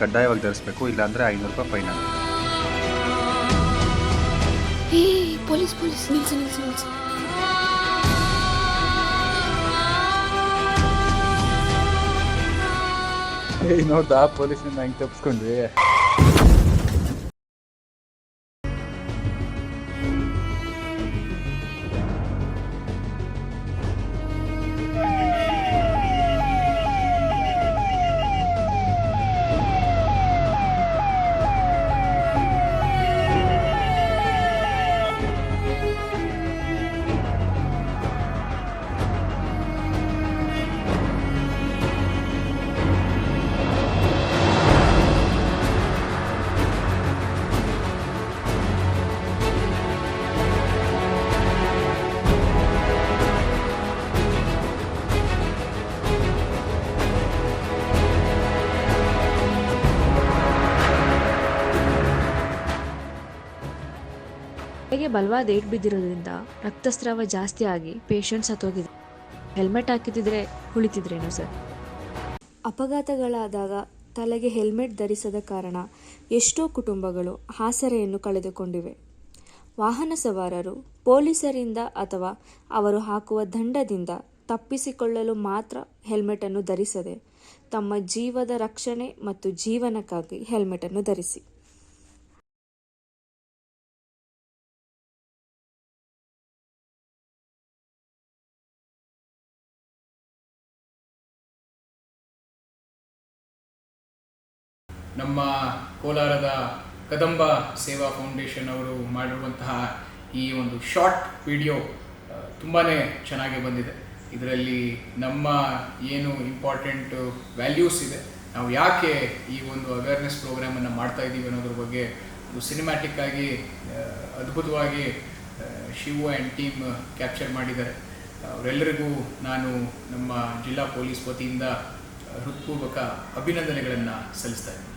ಕಡ್ಡಾಯವಾಗಿ ಧರಿಸಬೇಕು, ಇಲ್ಲಾಂದರೆ 500 ರೂಪಾಯಿ ಫೈನ್ ಆಗುತ್ತೆ. ಪೊಲೀಸ್ ಪೊಲೀಸ್ ನಿಲ್ಸು ನಿಲ್ಸು ನಿಲ್ಸು. ನೋಡ್ದಾ ಪೊಲೀಸಿಂದ ಹೆಂಗೆ ತಪ್ಪಿಸ್ಕೊಂಡ್ವಿ. ಹೇಗೆ ಬಲವಾದ ಏಟ್ ಬಿದ್ದಿರೋದ್ರಿಂದ ರಕ್ತಸ್ರಾವ ಜಾಸ್ತಿ ಆಗಿ ಪೇಷಂಟ್ ಸತ್ತೋಗಿದೆ. ಹೆಲ್ಮೆಟ್ ಹಾಕಿದ್ರೆ ಉಳಿತಿದ್ರೇನು ಸರ್? ಅಪಘಾತಗಳಾದಾಗ ತಲೆಗೆ ಹೆಲ್ಮೆಟ್ ಧರಿಸದ ಕಾರಣ ಎಷ್ಟೋ ಕುಟುಂಬಗಳು ಆಸರೆಯನ್ನು ಕಳೆದುಕೊಂಡಿವೆ. ವಾಹನ ಸವಾರರು ಪೊಲೀಸರಿಂದ ಅಥವಾ ಅವರು ಹಾಕುವ ದಂಡದಿಂದ ತಪ್ಪಿಸಿಕೊಳ್ಳಲು ಮಾತ್ರ ಹೆಲ್ಮೆಟನ್ನು ಧರಿಸದೆ ತಮ್ಮ ಜೀವದ ರಕ್ಷಣೆ ಮತ್ತು ಜೀವನಕ್ಕಾಗಿ ಹೆಲ್ಮೆಟನ್ನು ಧರಿಸಿ. ನಮ್ಮ ಕೋಲಾರದ ಕದಂಬ ಸೇವಾ ಫೌಂಡೇಶನ್ ಅವರು ಮಾಡಿರುವಂತಹ ಈ ಒಂದು ಶಾರ್ಟ್ ವಿಡಿಯೋ ತುಂಬಾ ಚೆನ್ನಾಗಿ ಬಂದಿದೆ. ಇದರಲ್ಲಿ ನಮ್ಮ ಏನು ಇಂಪಾರ್ಟೆಂಟ್ ವ್ಯಾಲ್ಯೂಸ್ ಇದೆ, ನಾವು ಯಾಕೆ ಈ ಒಂದು ಅವೇರ್ನೆಸ್ ಪ್ರೋಗ್ರಾಮನ್ನು ಮಾಡ್ತಾ ಇದ್ದೀವಿ ಅನ್ನೋದ್ರ ಬಗ್ಗೆ ಒಂದು ಸಿನಿಮ್ಯಾಟಿಕ್ ಆಗಿ ಅದ್ಭುತವಾಗಿ ಶಿವು ಆ್ಯಂಡ್ ಟೀಮ್ ಕ್ಯಾಪ್ಚರ್ ಮಾಡಿದ್ದಾರೆ. ಅವರೆಲ್ಲರಿಗೂ ನಾನು ನಮ್ಮ ಜಿಲ್ಲಾ ಪೊಲೀಸ್ ವತಿಯಿಂದ ಹೃತ್ಪೂರ್ವಕ ಅಭಿನಂದನೆಗಳನ್ನು ಸಲ್ಲಿಸ್ತಾ ಇದ್ದೀನಿ.